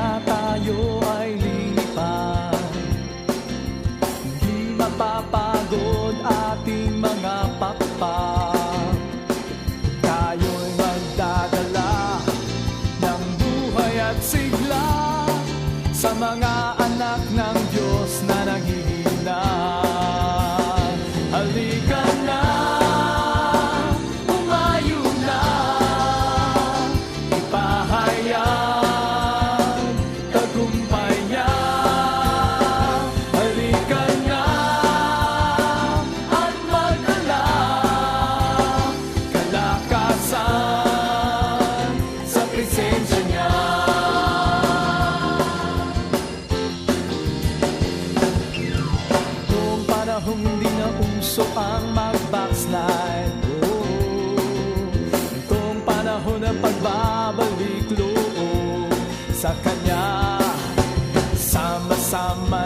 na tayo ay lilipad. Hindi mapapagod ating mga pakpak. Tayo'y magdadala ng buhay at sigla sa mga anak ng Diyos na naghihina. Halika na, umayo na, ipahayag tagumpay niya. Halika na at magdala kalakasan sa presensya niya. Noong panahong hindi na uso ang mag-backslide, itong panahon ng pagbabalik loob sa Kanya, sama-sama